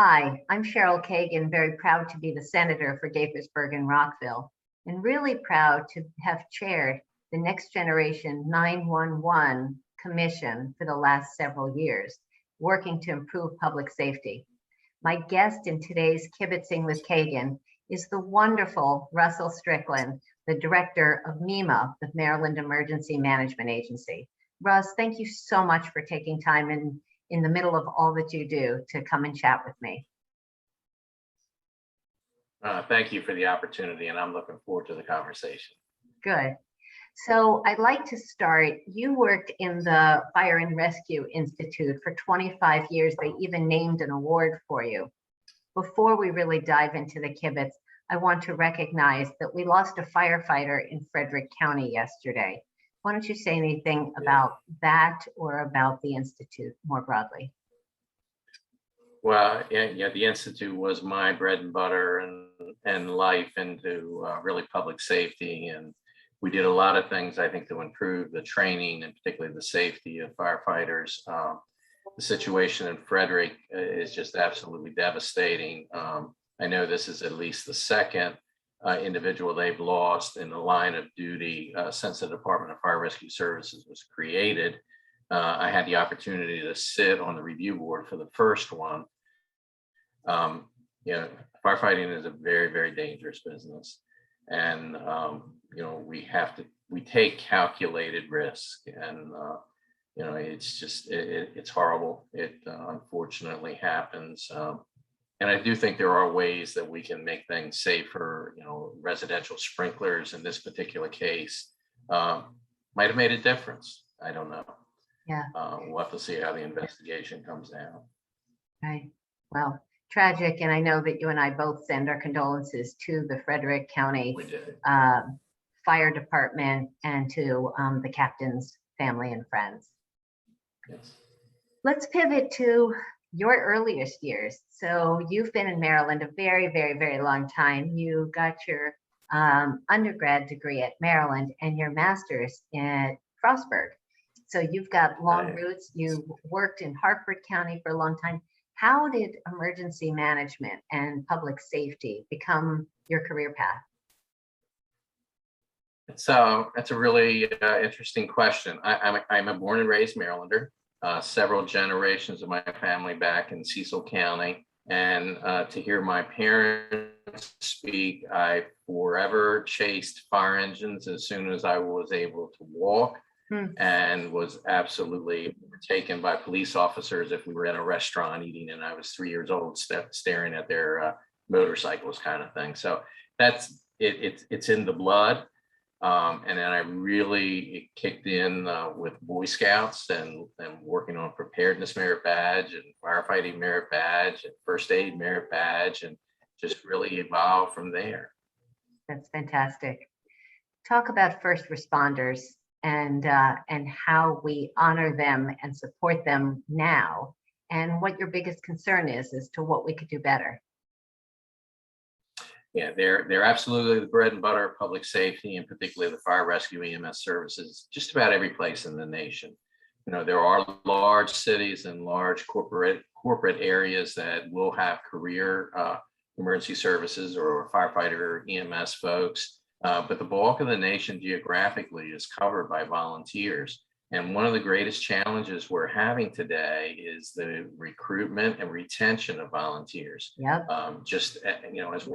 Hi, I'm Cheryl Kagan, very proud to be the Senator for Gaithersburg and Rockville, and really proud to have chaired the Next Generation 911 Commission for the last several years, working to improve public safety. My guest in today's Kibbitzing with Kagan is the wonderful Russ Strickland, the Director of MEMA, the Maryland Emergency Management Agency. Russ, thank you so much for taking time in the middle of all that you do to come and chat with me. Thank you for the opportunity, and I'm looking forward to the conversation. Good. So I'd like to start. You worked in the Fire and Rescue Institute for 25 years. They even named an award for you. Before we really dive into the Kibbitz, I want to recognize that we lost a firefighter in Frederick County yesterday. Why don't you say anything about that or about the Institute more broadly? Well, yeah, the Institute was my bread and butter and life into really public safety. And we did a lot of things, I think, to improve the training and particularly the safety of firefighters. The situation in Frederick is just absolutely devastating. I know this is at least the second individual they've lost in the line of duty since the Department of Fire Rescue Services was created. I had the opportunity to sit on the review board for the first one. Firefighting is a very, very dangerous business. And, we take calculated risk, and, it's just, it's horrible. It unfortunately happens. And I do think there are ways that we can make things safer. Residential sprinklers in this particular case might have made a difference. I don't know. Yeah. We'll have to see how the investigation comes out. Right. Well, tragic. And I know that you and I both send our condolences to the Frederick County Fire Department and to the captain's family and friends. Yes. Let's pivot to your earliest years. So you've been in Maryland a very, very, very long time. You got your undergrad degree at Maryland and your master's at Frostburg. So you've got long roots. You worked in Hartford County for a long time. How did emergency management and public safety become your career path? That's a really interesting question. I'm a born and raised Marylander. Several generations of my family back in Cecil County, and to hear my parents speak, I forever chased fire engines as soon as I was able to walk, and was absolutely taken by police officers if we were at a restaurant eating and I was 3 years old, staring at their motorcycles, kind of thing. So that's it's in the blood. And then it kicked in with Boy Scouts and working on preparedness merit badge and firefighting merit badge and first aid merit badge, and just really evolved from there. That's fantastic. Talk about first responders and how we honor them and support them now, and what your biggest concern is as to what we could do better. Yeah, they're absolutely the bread and butter of public safety, and particularly the fire rescue EMS services, just about every place in the nation. There are large cities and large corporate areas that will have career emergency services or firefighter EMS folks, but the bulk of the nation geographically is covered by volunteers. And one of the greatest challenges we're having today is the recruitment and retention of volunteers. Yep. As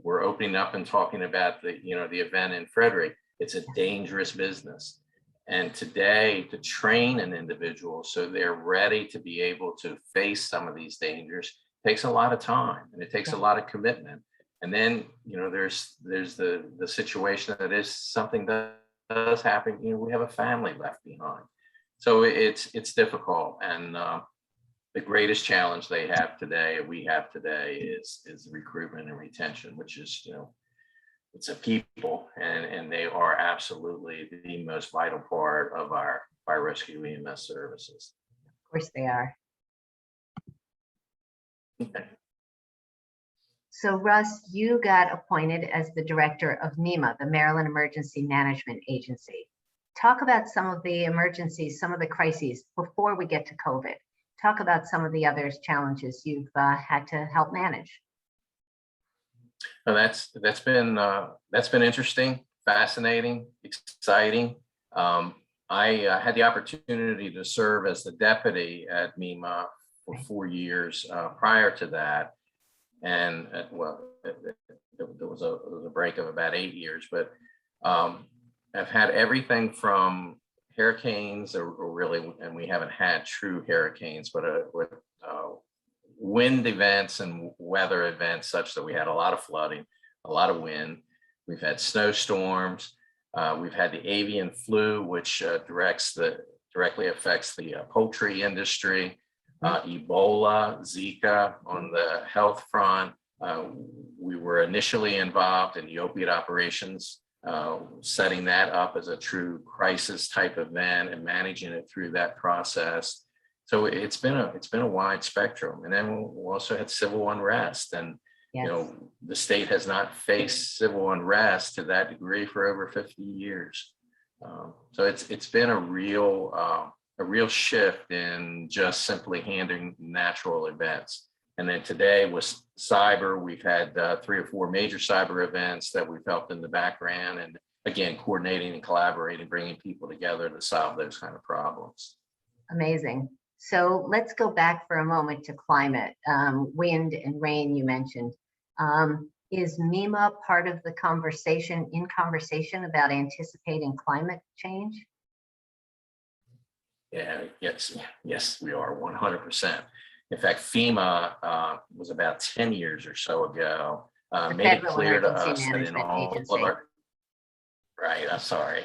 we're opening up and talking about the event in Frederick, it's a dangerous business. And today, to train an individual so they're ready to be able to face some of these dangers takes a lot of time, and it takes a lot of commitment. And then, there's the situation that is something that does happen. We have a family left behind, so it's difficult. And the greatest challenge we have today is recruitment and retention, which is it's a people, and they are absolutely the most vital part of our fire rescue EMS services. Of course they are. Okay. So Russ, you got appointed as the director of MEMA, the Maryland Emergency Management Agency. Talk about some of the emergencies, some of the crises before we get to COVID. talk about some of the other challenges you've had to help manage. Well, that's been interesting, fascinating, exciting. I had the opportunity to serve as the deputy at MEMA for 4 years prior to that, and there was a break of about 8 years. But I've had everything from hurricanes, or really, and we haven't had true hurricanes, but with wind events and weather events such that we had a lot of flooding, a lot of wind. We've had snowstorms. We've had the avian flu, which directly affects the poultry industry, Ebola, Zika on the health front. We were initially involved in the opiate operations, setting that up as a true crisis type event and managing it through that process. So it's been a wide spectrum. And then we also had civil unrest, and Yes. the state has not faced civil unrest to that degree for over 50 years. So it's been a real shift in just simply handling natural events. And then today with cyber, we've had 3 or 4 major cyber events that we've helped in the background, and again, coordinating and collaborating, bringing people together to solve those kind of problems. Amazing. So let's go back for a moment to climate, wind and rain you mentioned. Is MEMA part of the conversation about anticipating climate change? Yeah, yes, we are 100%. In fact, FEMA was about 10 years or so ago, made it clear to us that in all of our, right, I'm sorry.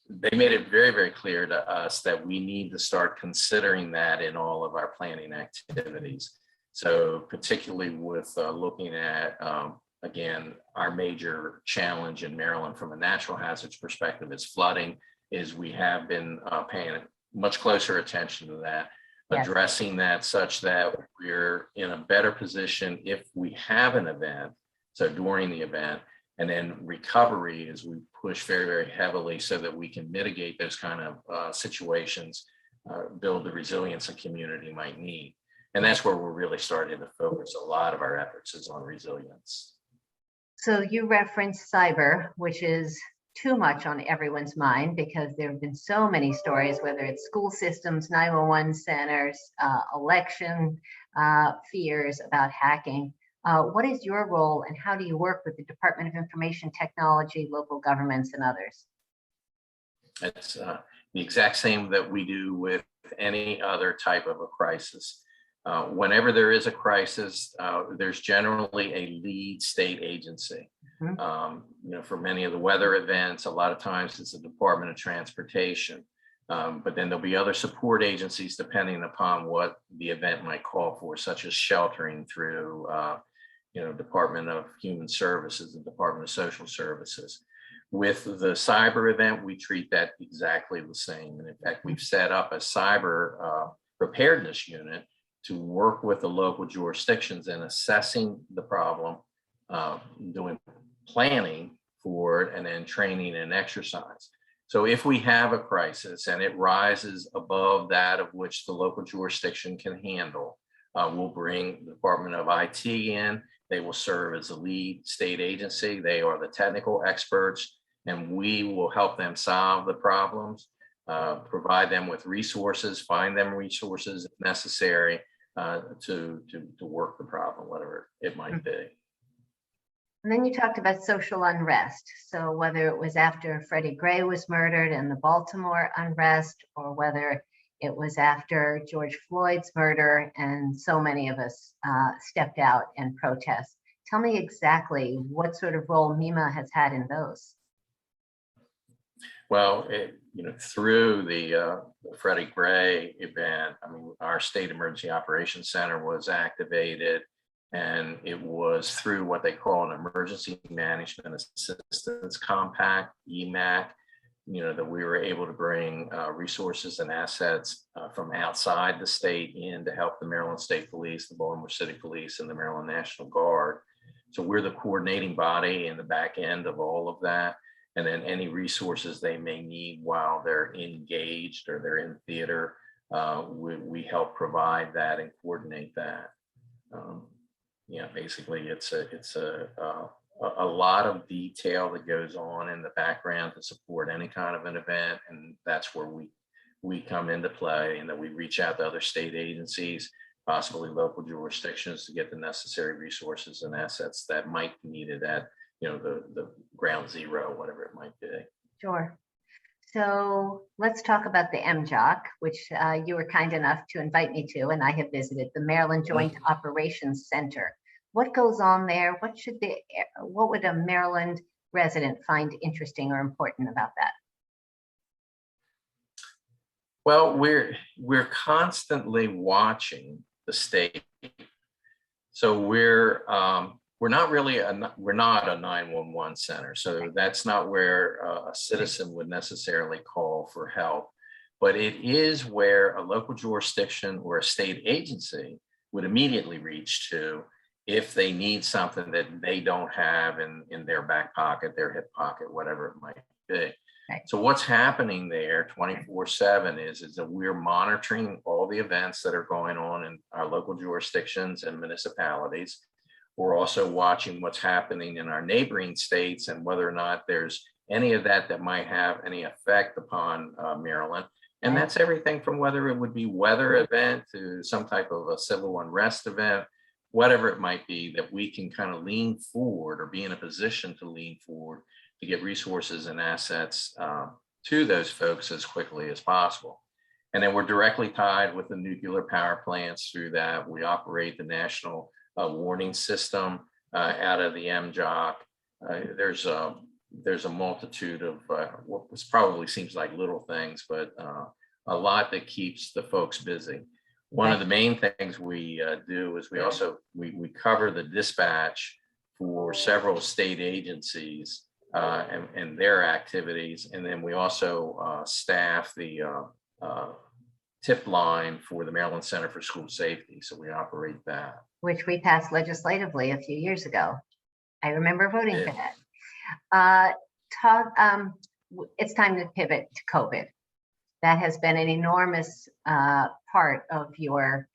They made it very, very clear to us that we need to start considering that in all of our planning activities. So particularly with looking at, again, our major challenge in Maryland from a natural hazards perspective is flooding, is we have been paying much closer attention to that, addressing that such that we're in a better position if we have an event, so during the event, and then recovery as we push very, very heavily so that we can mitigate those kind of situations, build the resilience a community might need. And that's where we're really starting to focus a lot of our efforts is on resilience. So you referenced cyber, which is too much on everyone's mind because there have been so many stories, whether it's school systems, 911 centers, election fears about hacking. What is your role and how do you work with the Department of Information Technology, local governments, and others? It's the exact same that we do with any other type of a crisis. Whenever there is a crisis, there's generally a lead state agency. For many of the weather events, a lot of times it's the Department of Transportation, but then there'll be other support agencies depending upon what the event might call for, such as sheltering through, Department of Human Services and Department of Social Services. With the cyber event, we treat that exactly the same. And in fact, we've set up a cyber preparedness unit to work with the local jurisdictions in assessing the problem, doing planning for it, and then training and exercise. So if we have a crisis and it rises above that of which the local jurisdiction can handle, we'll bring the Department of IT in. They will serve as the lead state agency. They are the technical experts, and we will help them solve the problems, provide them with resources, find them resources if necessary, to work the problem, whatever it might be. And then you talked about social unrest. So whether it was after Freddie Gray was murdered and the Baltimore unrest, or whether it was after George Floyd's murder and so many of us stepped out and protest. Tell me exactly what sort of role MEMA has had in those. Well, through the Freddie Gray event, our State Emergency Operations Center was activated, and it was through what they call an Emergency Management Assistance Compact, EMAC, that we were able to bring resources and assets from outside the state in to help the Maryland State Police, the Baltimore City Police, and the Maryland National Guard. So we're the coordinating body in the back end of all of that. And then any resources they may need while they're engaged or they're in theater, we help provide that and coordinate that. Basically it's a lot of detail that goes on in the background to support any kind of an event, and that's where we come into play, and that we reach out to other state agencies, possibly local jurisdictions, to get the necessary resources and assets that might be needed at the ground zero, whatever it might be. Sure. So let's talk about the MJOC, which you were kind enough to invite me to, and I have visited the Maryland Joint Operations Center. What goes on there? What would a Maryland resident find interesting or important about that? Well, we're constantly watching the state. So we're not a 911 center. So that's not where a citizen would necessarily call for help, but it is where a local jurisdiction or a state agency would immediately reach to if they need something that they don't have in their back pocket, their hip pocket, whatever it might be. Right. So what's happening there 24/7 is that we're monitoring all the events that are going on in our local jurisdictions and municipalities. We're also watching what's happening in our neighboring states and whether or not there's any of that might have any effect upon Maryland. And that's everything from whether it would be weather event to some type of a civil unrest event, whatever it might be, that we can kind of lean forward or be in a position to lean forward to get resources and assets to those folks as quickly as possible. And then we're directly tied with the nuclear power plants through that. We operate the national warning system out of the MJOC. There's a multitude of what probably seems like little things, but a lot that keeps the folks busy. One of the main things we do is we cover the dispatch for several state agencies and their activities. And then we also staff the tip line for the Maryland Center for School Safety. So we operate that. Which we passed legislatively a few years ago. I remember voting for that. It's time to pivot to COVID. That has been an enormous part of your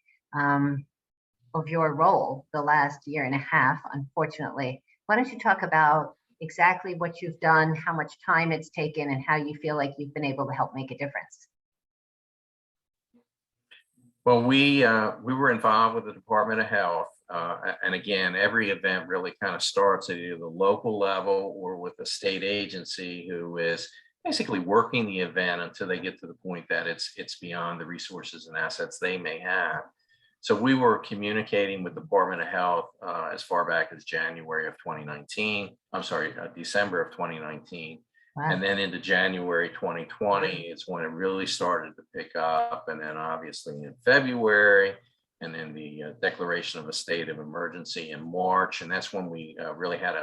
role the last year and a half, unfortunately. Why don't you talk about exactly what you've done, how much time it's taken, and how you feel like you've been able to help make a difference? Well, we were involved with the Department of Health. And again, every event really kind of starts at either the local level or with a state agency who is basically working the event until they get to the point that it's beyond the resources and assets they may have. So we were communicating with the Department of Health as far back as December of 2019. Wow. And then into January 2020, it's when it really started to pick up. And then obviously in February, and then the declaration of a state of emergency in March. And that's when we really had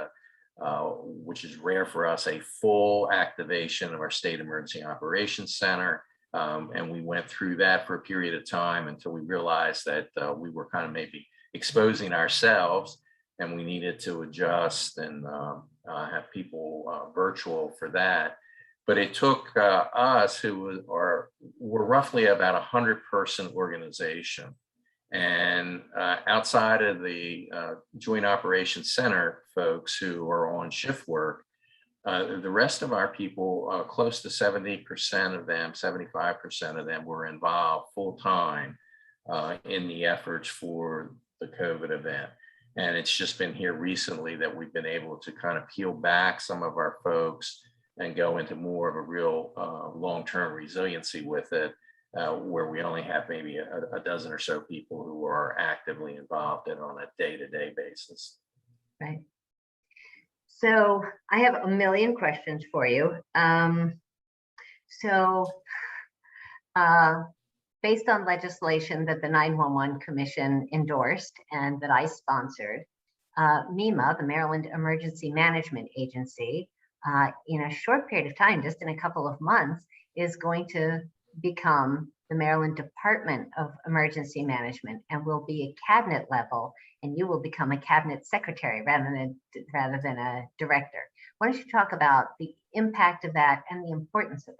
which is rare for us, a full activation of our State Emergency Operations Center. And we went through that for a period of time until we realized that we were kind of maybe exposing ourselves and we needed to adjust and have people virtual for that. But it took us, who were roughly about 100-person organization. And outside of the Joint Operations Center folks who are on shift work, the rest of our people, close to 70% of them, 75% of them were involved full time in the efforts for the COVID event. And it's just been here recently that we've been able to kind of peel back some of our folks and go into more of a real long-term resiliency with it. Where we only have maybe a dozen or so people who are actively involved in on a day-to-day basis. Right. So I have a million questions for you. Based on legislation that the 911 Commission endorsed and that I sponsored, MEMA, the Maryland Emergency Management Agency, in a short period of time, just in a couple of months, is going to become the Maryland Department of Emergency Management and will be a cabinet level, and you will become a cabinet secretary rather than a director. Why don't you talk about the impact of that and the importance of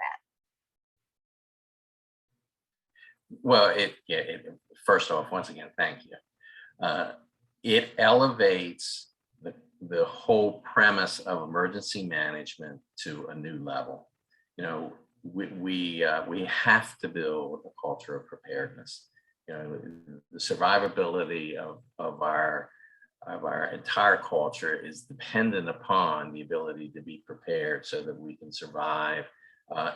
that? Well, first off, once again, thank you. It elevates the whole premise of emergency management to a new level. You know, we have to build a culture of preparedness. You know, the survivability of our entire culture is dependent upon the ability to be prepared so that we can survive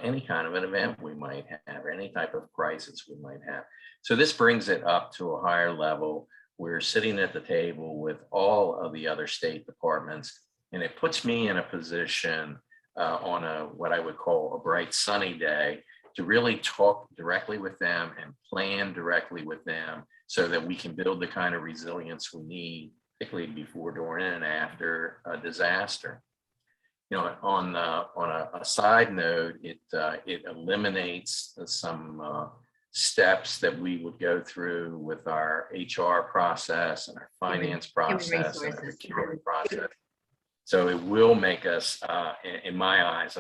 any kind of an event we might have, or any type of crisis we might have. So this brings it up to a higher level. We're sitting at the table with all of the other state departments, and it puts me in a position on what I would call a bright sunny day to really talk directly with them and plan directly with them so that we can build the kind of resilience we need, particularly before, during, and after a disaster. You know, on a side note, it eliminates some steps that we would go through with our HR process and our finance process and our procurement process. So it will make us, in my eyes,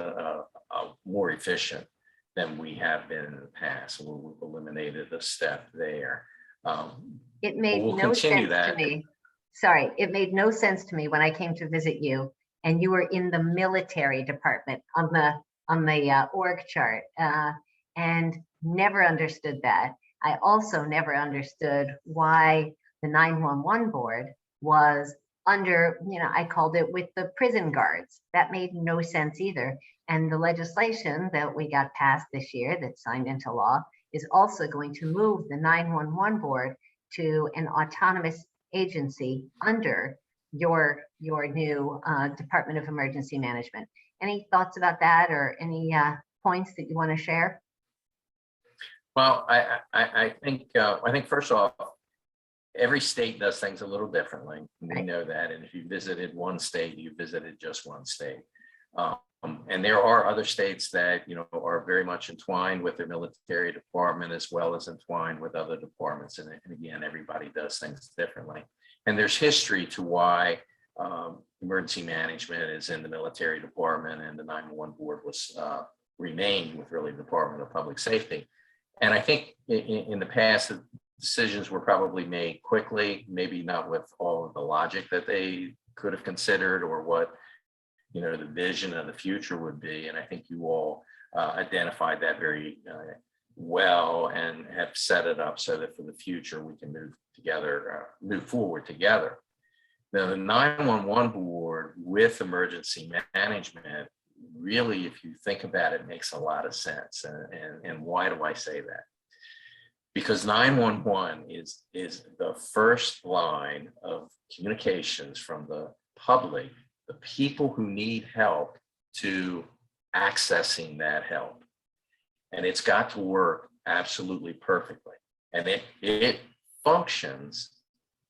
more efficient than we have been in the past. So we've eliminated a step there. It made no sense to me. Sorry, it made no sense to me when I came to visit you and you were in the military department on the org chart, and never understood that. I also never understood why the 911 board was under, you know, I called it with the prison guards. That made no sense either. And the legislation that we got passed this year that signed into law is also going to move the 911 board to an autonomous agency under your new Department of Emergency Management. Any thoughts about that, or any points that you want to share? Well, I think first off, every state does things a little differently. We know that, and if you visited one state, you visited just one state. And there are other states that, you know, are very much entwined with their military department as well as entwined with other departments. And again, everybody does things differently. And there's history to why emergency management is in the military department and the 911 board was remained with really the Department of Public Safety. And I think in the past, the decisions were probably made quickly, maybe not with all of the logic that they could have considered or what, you know, the vision of the future would be. And I think you all identified that very well and have set it up so that for the future we can move forward together. Now, the 911 board with emergency management, really, if you think about it, makes a lot of sense. And why do I say that? Because 911 is the first line of communications from the public, the people who need help, to accessing that help. And it's got to work absolutely perfectly. And it functions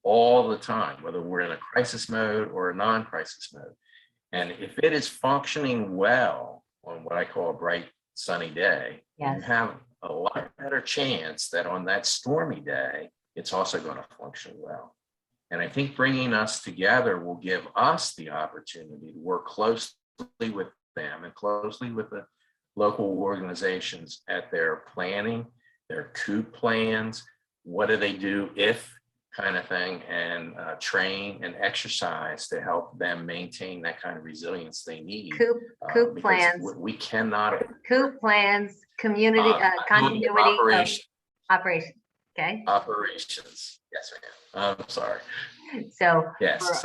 all the time, whether we're in a crisis mode or a non-crisis mode. And if it is functioning well on what I call a bright sunny day, yes, you have a lot better chance that on that stormy day, it's also going to function well. And I think bringing us together will give us the opportunity to work closely with them and closely with the local organizations at their planning, their COOP plans, what do they do if kind of thing, and train and exercise to help them maintain that kind of resilience they need. COOP plans. We cannot. COOP plans, community continuity operation. Okay. Operations. Yes, ma'am. I'm sorry. So yes.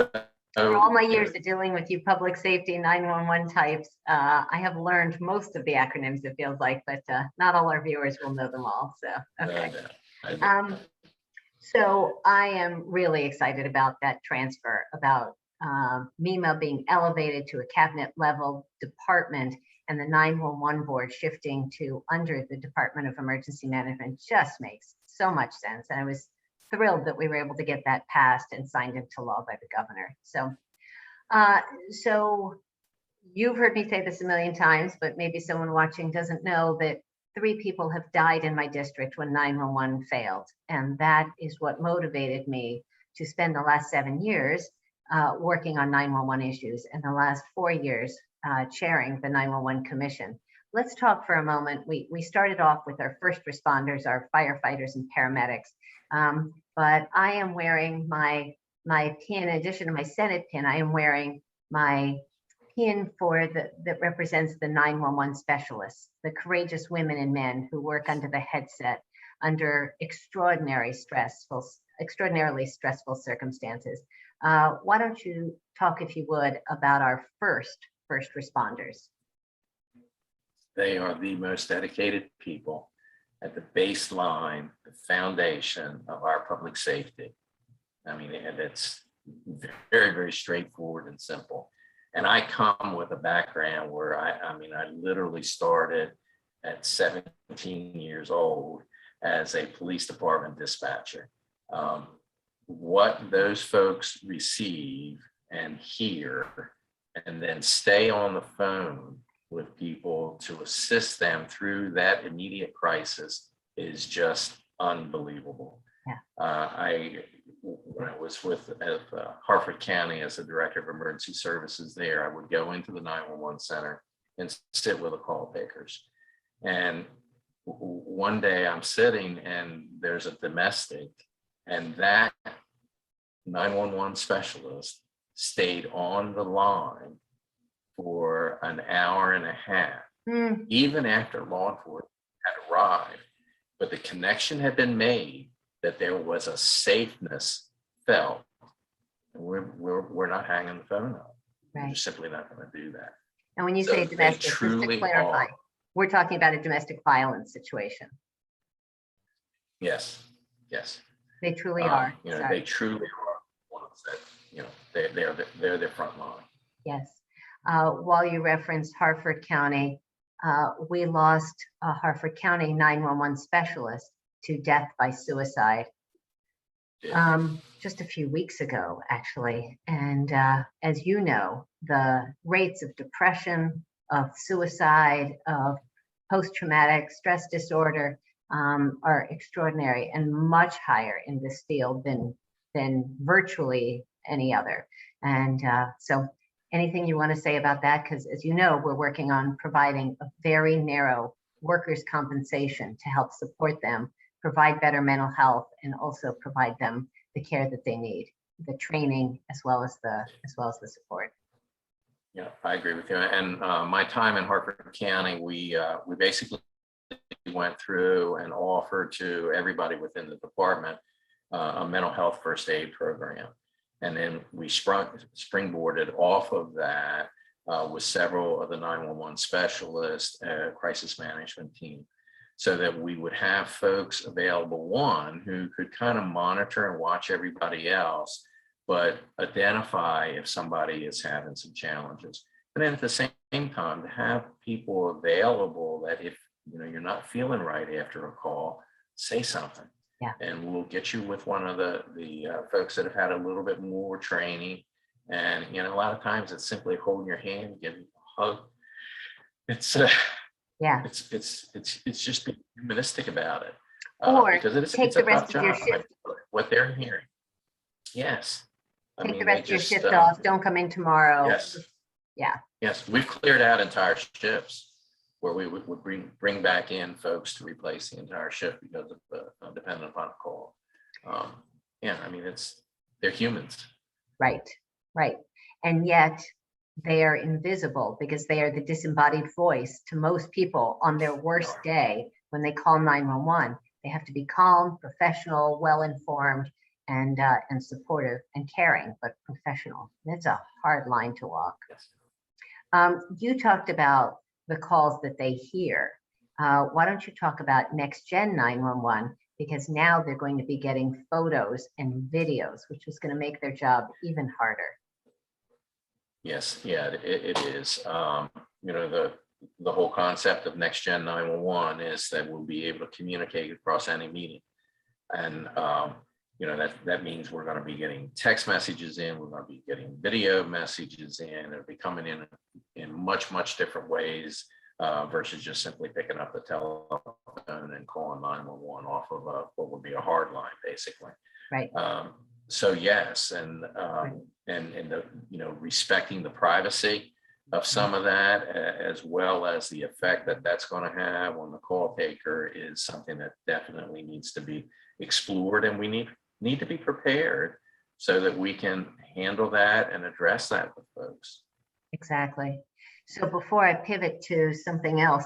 For all my years of dealing with you public safety 911 types, I have learned most of the acronyms, it feels like, but not all our viewers will know them all. So, okay. So I am really excited about that transfer, about MEMA being elevated to a cabinet level department and the 911 board shifting to under the Department of Emergency Management. Just makes so much sense. And I was thrilled that we were able to get that passed and signed into law by the governor. So, so you've heard me say this a million times, but maybe someone watching doesn't know that 3 people have died in my district when 911 failed. And that is what motivated me to spend the last 7 years working on 911 issues and the last 4 years chairing the 911 Commission. let's talk for a moment. We started off with our first responders, our firefighters and paramedics. But I am wearing my pin, in addition to my Senate pin, I am wearing my pin that represents the 911 specialists, the courageous women and men who work under the headset under extraordinarily stressful circumstances. Why don't you talk, if you would, about our first responders? They are the most dedicated people at the baseline, the foundation of our public safety. I mean, and it's very, very straightforward and simple. And I come with a background where I literally started at 17 years old as a police department dispatcher. What those folks receive and hear, and then stay on the phone with people to assist them through that immediate crisis is just unbelievable. Yeah. When I was with Harford County as the director of emergency services there, I would go into the 911 center and sit with the call takers. And one day I'm sitting and there's a domestic, and that 911 specialist stayed on the line for an hour and a half, even after law enforcement had arrived. But the connection had been made that there was a safeness felt. And we're not hanging the phone up. Right. We're simply not going to do that. And when you say domestic, just to clarify, we're talking about a domestic violence situation. Yes, yes. They truly are. They truly are ones that, they're their front line. Yes. While you referenced Harford County, we lost a Harford County 911 specialist to death by suicide just a few weeks ago, actually. And as you know, the rates of depression, of suicide, of post-traumatic stress disorder are extraordinary and much higher in this field than virtually any other. And so anything you want to say about that? Because as you know, we're working on providing a very narrow workers' compensation to help support them, provide better mental health, and also provide them the care that they need, the training as well as the support. Yeah, I agree with you. And my time in Harford County, we basically went through and offered to everybody within the department a mental health first aid program. And then we springboarded off of that with several of the 911 specialists, crisis management team, so that we would have folks available, one, who could kind of monitor and watch everybody else, but identify if somebody is having some challenges. And then at the same time, to have people available that if you're not feeling right after a call, say something. Yeah. And we'll get you with one of the folks that have had a little bit more training. And a lot of times it's simply holding your hand, giving a hug. It's just being humanistic about it. Or because take the rest of your shift. What they're hearing. Yes. Take the rest of your shift off. Don't come in tomorrow. Yes. Yeah. Yes, we've cleared out entire shifts where we would bring back in folks to replace the entire shift because of dependent upon a call. They're humans. Right. And yet they are invisible because they are the disembodied voice to most people on their worst day when they call 911. They have to be calm, professional, well-informed, and supportive and caring, but professional. That's a hard line to walk. Yes. You talked about the calls that they hear. Why don't you talk about Next Gen 911? Because now they're going to be getting photos and videos, which is going to make their job even harder. Yes, yeah, it is. The whole concept of Next Gen 911 is that we'll be able to communicate across any medium. And that means we're going to be getting text messages in, we're going to be getting video messages in, it'll be coming in much different ways versus just simply picking up the telephone and calling 911 off of what would be a hard line, basically. Right. So yes, and respecting the privacy of some of that, as well as the effect that that's going to have on the call taker, is something that definitely needs to be explored, and we need to be prepared so that we can handle that and address that with folks. Exactly. So before I pivot to something else,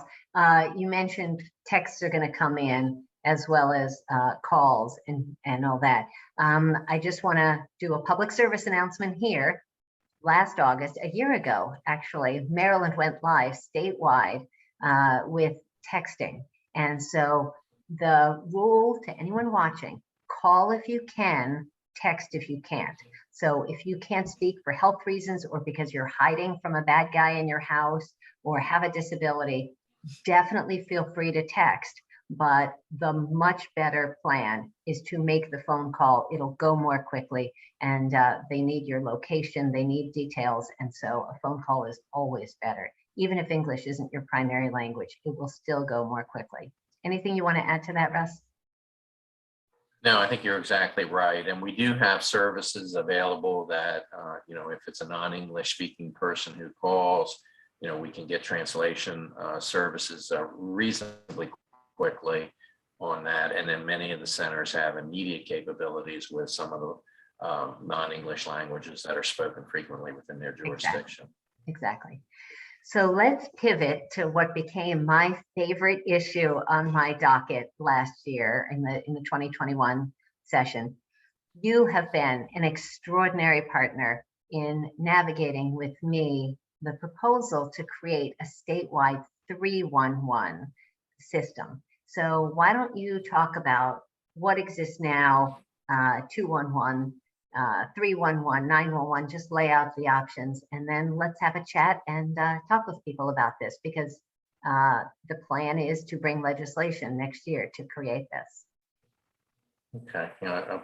you mentioned texts are going to come in as well as calls and all that. I just want to do a public service announcement here. Last August, a year ago, actually, Maryland went live statewide with texting. And so the rule to anyone watching, call if you can, text if you can't. So if you can't speak for health reasons or because you're hiding from a bad guy in your house or have a disability, definitely feel free to text. But the much better plan is to make the phone call. It'll go more quickly, and they need your location, they need details. And so a phone call is always better. Even if English isn't your primary language, it will still go more quickly. Anything you want to add to that, Russ? No, I think you're exactly right. And we do have services available that, if it's a non-English speaking person who calls, we can get translation services reasonably quickly on that. And then many of the centers have immediate capabilities with some of the non-English languages that are spoken frequently within their jurisdiction. Exactly. So let's pivot to what became my favorite issue on my docket last year in the 2021 session. You have been an extraordinary partner in navigating with me the proposal to create a statewide 311 system. So why don't you talk about what exists now, 211, 311, 911, just lay out the options, and then let's have a chat and talk with people about this, because the plan is to bring legislation next year to create this. Okay, I'm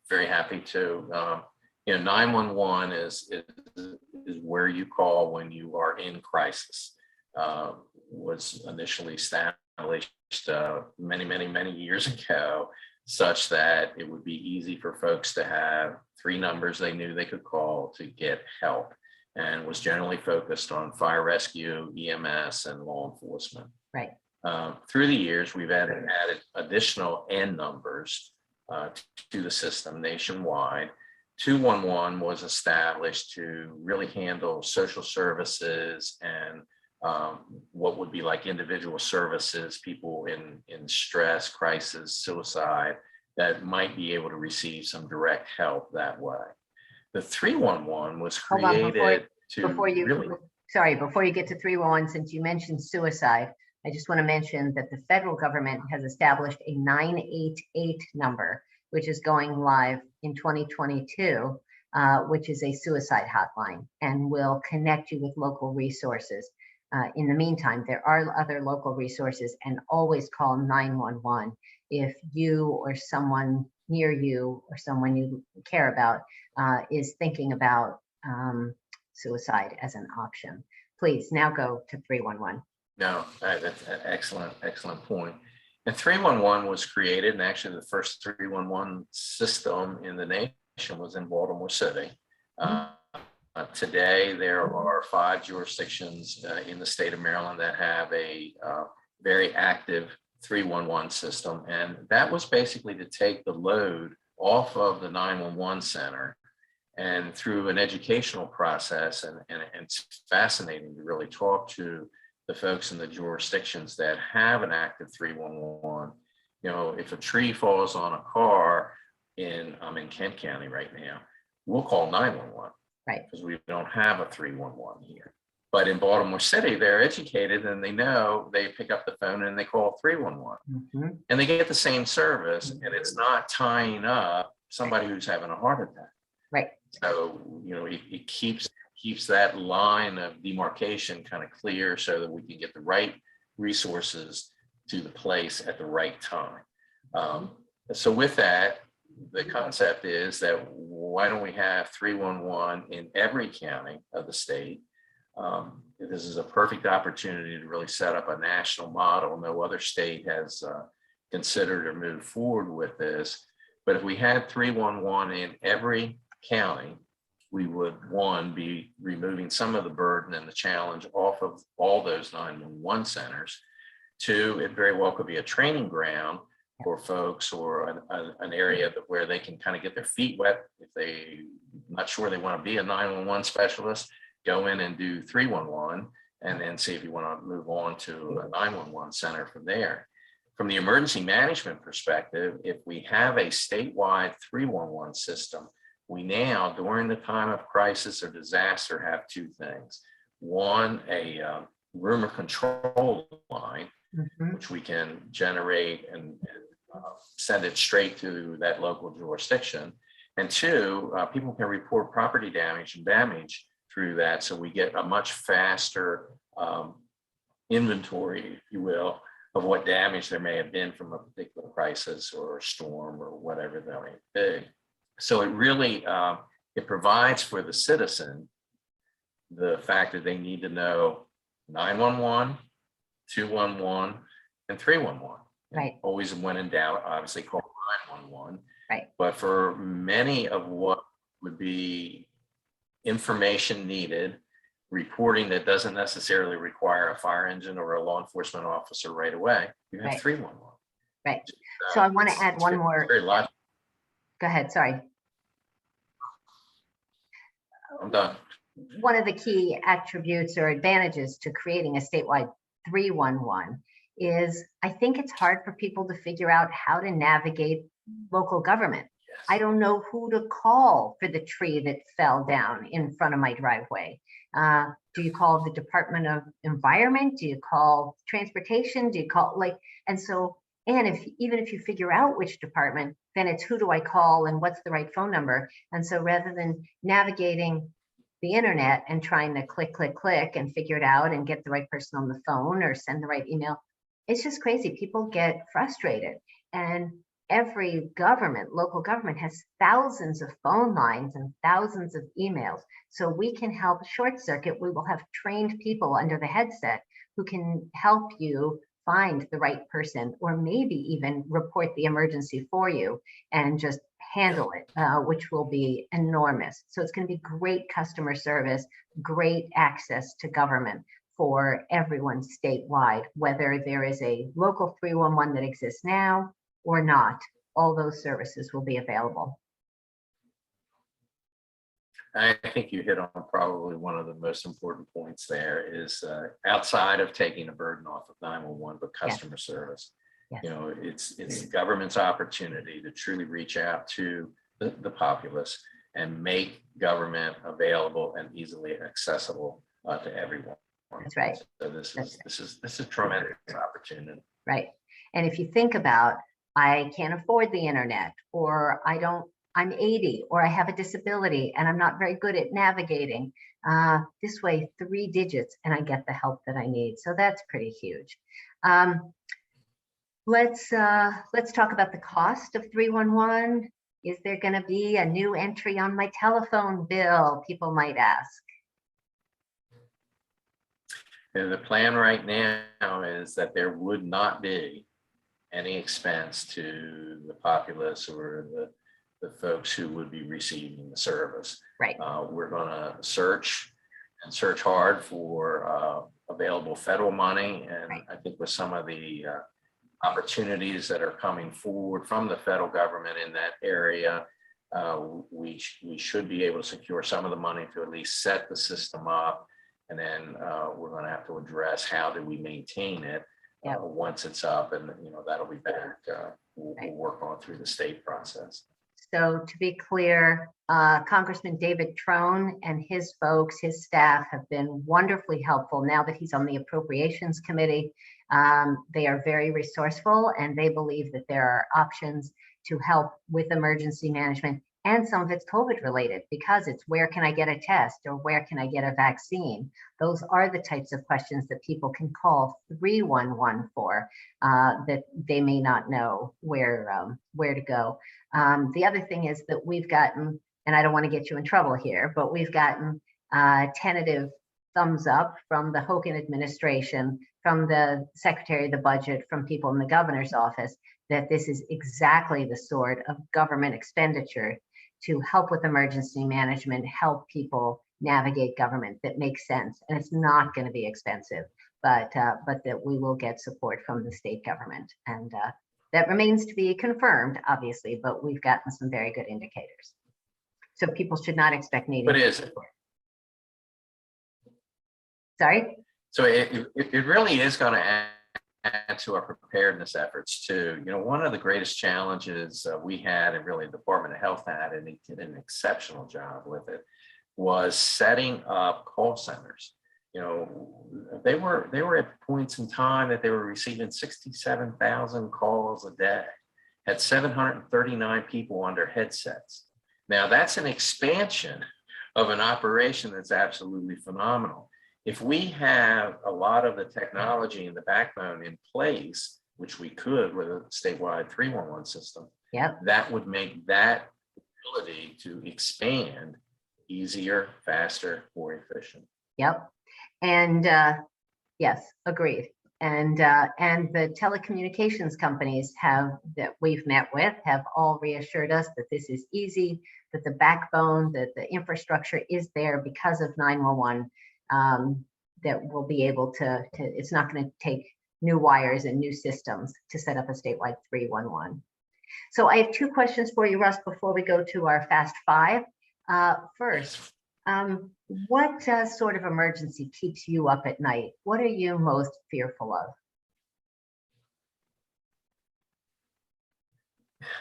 very happy to. 911 is where you call when you are in crisis. Was initially established many years ago, such that it would be easy for folks to have 3 numbers they knew they could call to get help, and was generally focused on fire rescue, EMS, and law enforcement. Right. Through the years, we've added additional N numbers to the system nationwide. 211 was established to really handle social services and what would be like individual services, people in stress, crisis, suicide, that might be able to receive some direct help that way. The 311 was created before you get to 311, since you mentioned suicide, I just want to mention that the federal government has established a 988 number, which is going live in 2022, which is a suicide hotline, and will connect you with local resources. In the meantime, there are other local resources, and always call 911 if you or someone near you or someone you care about is thinking about suicide as an option. Please now go to 311. No, that's an excellent point. And 311 was created, and actually the first 311 system in the nation was in Baltimore City. Today, there are 5 jurisdictions in the state of Maryland that have a very active 311 system. And that was basically to take the load off of the 911 center. And through an educational process, and it's fascinating to really talk to the folks in the jurisdictions that have an active 311. If a tree falls on a car I'm in Kent County right now, we'll call 911. Right. Because we don't have a 311 here. But in Baltimore City, they're educated and they know, they pick up the phone and they call 311. Mm-hmm. And they get the same service, and it's not tying up somebody who's having a heart attack. Right. So, it keeps that line of demarcation kind of clear so that we can get the right resources to the place at the right time. So with that, the concept is that why don't we have 311 in every county of the state? This is a perfect opportunity to really set up a national model. No other state has considered or moved forward with this. But if we had 311 in every county, we would, one, be removing some of the burden and the challenge off of all those 911 centers. Two, it very well could be a training ground for folks, or an area where they can kind of get their feet wet. If they're not sure they want to be a 911 specialist, go in and do 311, and then see if you want to move on to a 911 center from there. From the emergency management perspective, if we have a statewide 311 system, we now, during the time of crisis or disaster, have two things. One, a rumor control line, which we can generate and send it straight to that local jurisdiction. And two, people can report property damage and damage through that. So we get a much faster inventory, if you will, of what damage there may have been from a particular crisis or storm or whatever that may be. So it really, it provides for the citizen the fact that they need to know 911, 211, and 311. Right. Always when in doubt, obviously call 911. Right. But for many of what would be information needed, reporting that doesn't necessarily require a fire engine or a law enforcement officer right away, you have 311. Right. So I want to add one more. Very logical. Go ahead. Sorry. I'm done. One of the key attributes or advantages to creating a statewide 311 is I think it's hard for people to figure out how to navigate local government. Yes. I don't know who to call for the tree that fell down in front of my driveway. Do you call the Department of Environment? Do you call Transportation? Do you call and even if you figure out which department, then it's who do I call and what's the right phone number? And so rather than navigating the internet and trying to click and figure it out and get the right person on the phone or send the right email, it's just crazy. People get frustrated, and every government, local government, has thousands of phone lines and thousands of emails. So we can help short circuit. We will have trained people under the headset who can help you find the right person, or maybe even report the emergency for you and just handle it, which will be enormous. So it's going to be great customer service, great access to government for everyone statewide, whether there is a local 311 that exists now or not. All those services will be available. I think you hit on probably one of the most important points there is outside of taking a burden off of 911, but customer service. Yes. You know, it's the government's opportunity to truly reach out to the populace and make government available and easily accessible to everyone. That's right. So this is a tremendous opportunity. Right. And if you think about, I can't afford the internet, or I'm 80, or I have a disability and I'm not very good at navigating. This way, 3 digits and I get the help that I need. So that's pretty huge. Let's talk about the cost of 311. Is there going to be a new entry on my telephone bill? People might ask. And the plan right now is that there would not be any expense to the populace or the folks who would be receiving the service. Right. We're going to search hard for available federal money. And right. I think with some of the opportunities that are coming forward from the federal government in that area, we should be able to secure some of the money to at least set the system up. And then we're going to have to address how do we maintain it once it's up, and that'll be back. We'll work on through the state process. So to be clear, Congressman David Trone and his folks, his staff, have been wonderfully helpful. Now that he's on the Appropriations Committee, they are very resourceful, and they believe that there are options to help with emergency management. And some of it's COVID related, because it's where can I get a test or where can I get a vaccine? Those are the types of questions that people can call 311 for, that they may not know where to go. The other thing is that we've gotten, and I don't want to get you in trouble here, but we've gotten tentative thumbs up from the Hogan administration, from the Secretary of the Budget, from people in the governor's office, that this is exactly the sort of government expenditure to help with emergency management, help people navigate government that makes sense. And it's not going to be expensive, but that we will get support from the state government. And that remains to be confirmed, obviously, but we've gotten some very good indicators. So people should not expect needing. But is it? Sorry? So it really is going to add to our preparedness efforts too. You know, one of the greatest challenges we had, and really the Department of Health had, and they did an exceptional job with it, was setting up call centers. You know, they were at points in time that they were receiving 67,000 calls a day, had 739 people under headsets. Now that's an expansion of an operation that's absolutely phenomenal. If we have a lot of the technology and the backbone in place, which we could with a statewide 311 system, Yep. that would make that ability to expand easier, faster, more efficient. Yep. And yes, agreed. And the telecommunications companies that we've met with have all reassured us that this is easy, that the backbone, that the infrastructure is there because of 911, that we'll be able to it's not going to take new wires and new systems to set up a statewide 311. So I have 2 questions for you, Russ, before we go to our Fast 5. First, what sort of emergency keeps you up at night? What are you most fearful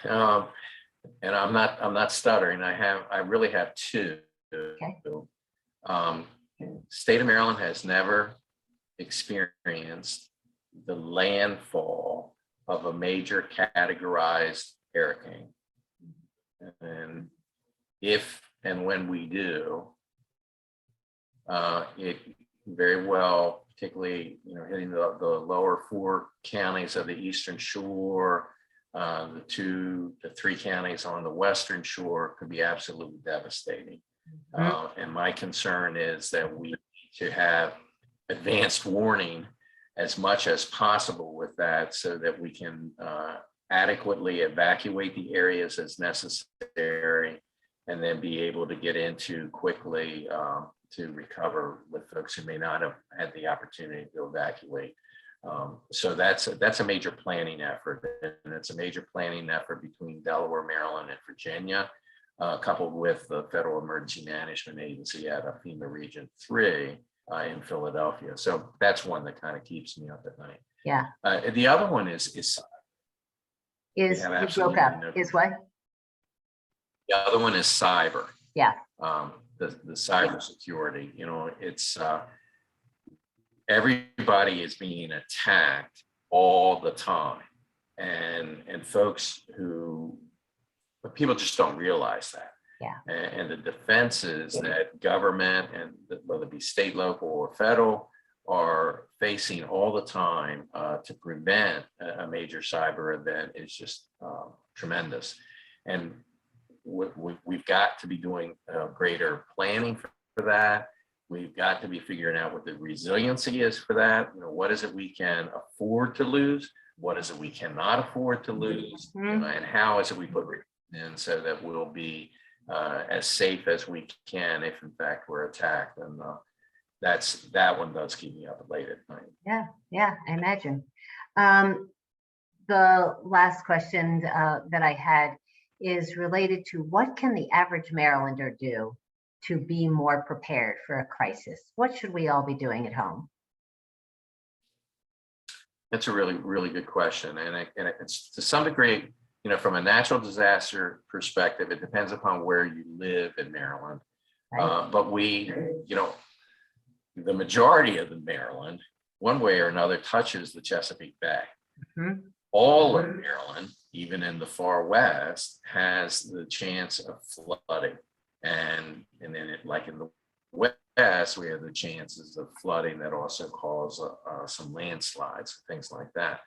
of? And I'm not stuttering. I really have 2. Okay. State of Maryland has never experienced the landfall of a major categorized hurricane. And if and when we do, it very well, particularly, you know, hitting the lower 4 counties of the Eastern Shore, the 2 to 3 counties on the Western Shore, could be absolutely devastating. And my concern is that we need to have advanced warning as much as possible with that, so that we can adequately evacuate the areas as necessary, and then be able to get into quickly to recover with folks who may not have had the opportunity to evacuate. So that's a major planning effort, and it's a major planning effort between Delaware, Maryland, and Virginia, coupled with the Federal Emergency Management Agency at FEMA Region 3 in Philadelphia. So that's one that kind of keeps me up at night. Yeah. The other one is You broke up. Is what? The other one is cyber. Yeah. The cyber security. You know, it's everybody is being attacked all the time, and folks but people just don't realize that. Yeah. And the defenses that government, and whether it be state, local, or federal, are facing all the time to prevent a major cyber event is just tremendous. And we've got to be doing greater planning for that. We've got to be figuring out what the resiliency is for that. You know, what is it we can afford to lose? What is it we cannot afford to lose? You know, and how is it we put in so that we'll be as safe as we can if in fact we're attacked. And that one does keep me up late at night. Yeah, I imagine. The last question that I had is related to what can the average Marylander do to be more prepared for a crisis? What should we all be doing at home? That's a really, really good question. And it's to some degree, you know, from a natural disaster perspective, it depends upon where you live in Maryland. Right. But you know, the majority of the Maryland, one way or another, touches the Chesapeake Bay. Mm-hmm. All of Maryland, even in the far west, has the chance of flooding. And then like in the west, we have the chances of flooding that also cause some landslides, things like that.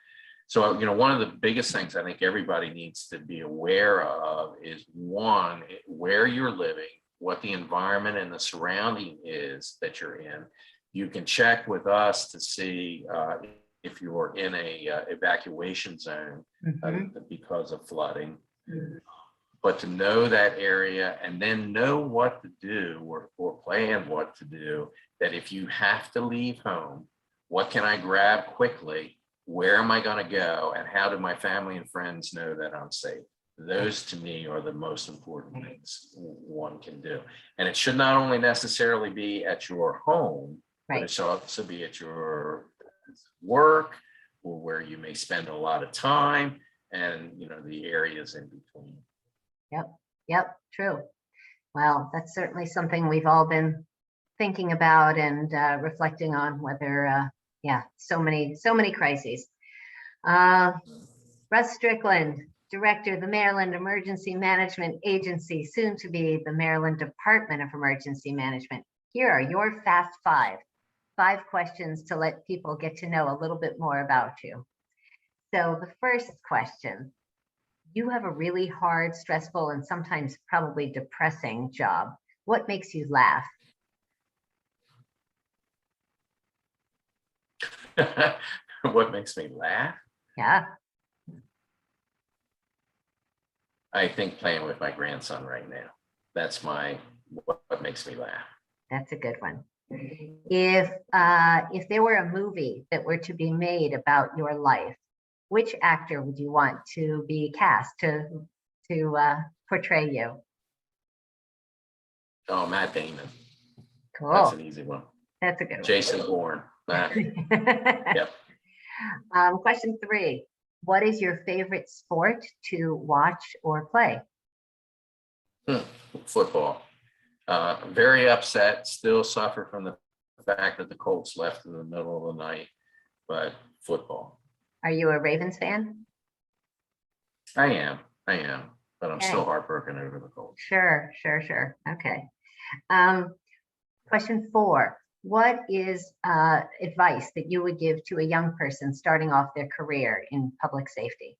So, you know, one of the biggest things I think everybody needs to be aware of is, one, where you're living, what the environment and the surrounding is that you're in. You can check with us to see if you're in a evacuation zone because of flooding. but to know that area and then know what to do or plan what to do, that if you have to leave home, what can I grab quickly? Where am I going to go? And how do my family and friends know that I'm safe? Those to me are the most important things one can do. And it should not only necessarily be at your home, but it should also be at your work or where you may spend a lot of time and, you know, the areas in between. Yep, true. Well, that's certainly something we've all been thinking about and reflecting on, whether, so many crises. Russ Strickland, Director of the Maryland Emergency Management Agency, soon to be the Maryland Department of Emergency Management. Here are your fast five questions to let people get to know a little bit more about you. So the first question, you have a really hard, stressful, and sometimes probably depressing job. What makes you laugh? What makes me laugh? Yeah. I think playing with my grandson right now. That's what makes me laugh. That's a good one. If there were a movie that were to be made about your life, which actor would you want to be cast to portray you? Oh, Matt Damon. Cool. That's an easy one. That's a good one. Jason Bourne. Yep. Question 3. What is your favorite sport to watch or play? Football. Very upset, still suffer from the fact that the Colts left in the middle of the night, but football. Are you a Ravens fan? I am, but I'm still heartbroken over the Colts. Sure. Okay. Question 4. What is advice that you would give to a young person starting off their career in public safety?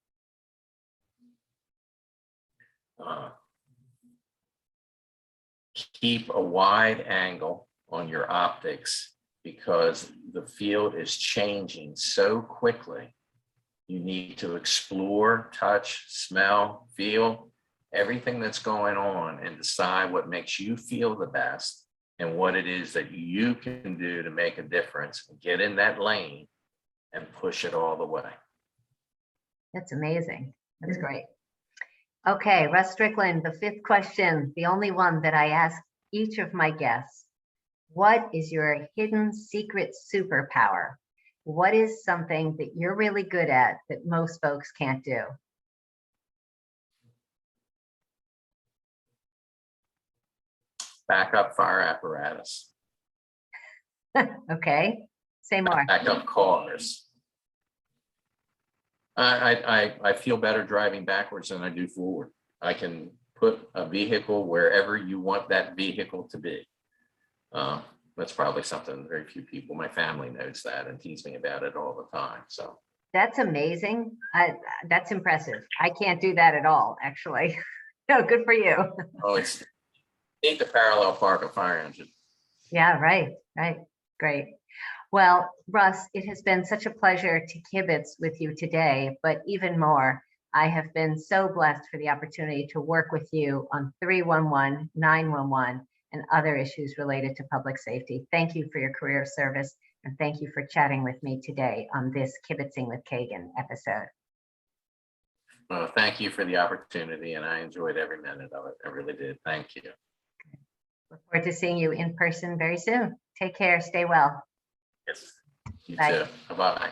Keep a wide angle on your optics because the field is changing so quickly. You need to explore, touch, smell, feel everything that's going on and decide what makes you feel the best and what it is that you can do to make a difference. Get in that lane and push it all the way. That's amazing. That's great. Okay, Russ Strickland, the 5th question, the only one that I ask each of my guests. What is your hidden secret superpower? What is something that you're really good at that most folks can't do? Backup fire apparatus. Okay, say more. Backup cars. I feel better driving backwards than I do forward. I can put a vehicle wherever you want that vehicle to be. That's probably something very few people, my family knows that and tease me about it all the time. So that's amazing. That's impressive. I can't do that at all, actually. No, good for you. Oh, it's need to parallel park a fire engine. Yeah, right. Great. Well, Russ, it has been such a pleasure to kibitz with you today, but even more, I have been so blessed for the opportunity to work with you on 311, 911, and other issues related to public safety. Thank you for your career of service, and thank you for chatting with me today on this Kibbitzing with Kagan episode. Well, thank you for the opportunity, and I enjoyed every minute of it. I really did. Thank you. Look forward to seeing you in person very soon. Take care. Stay well. Yes. You Bye. too. Bye-bye.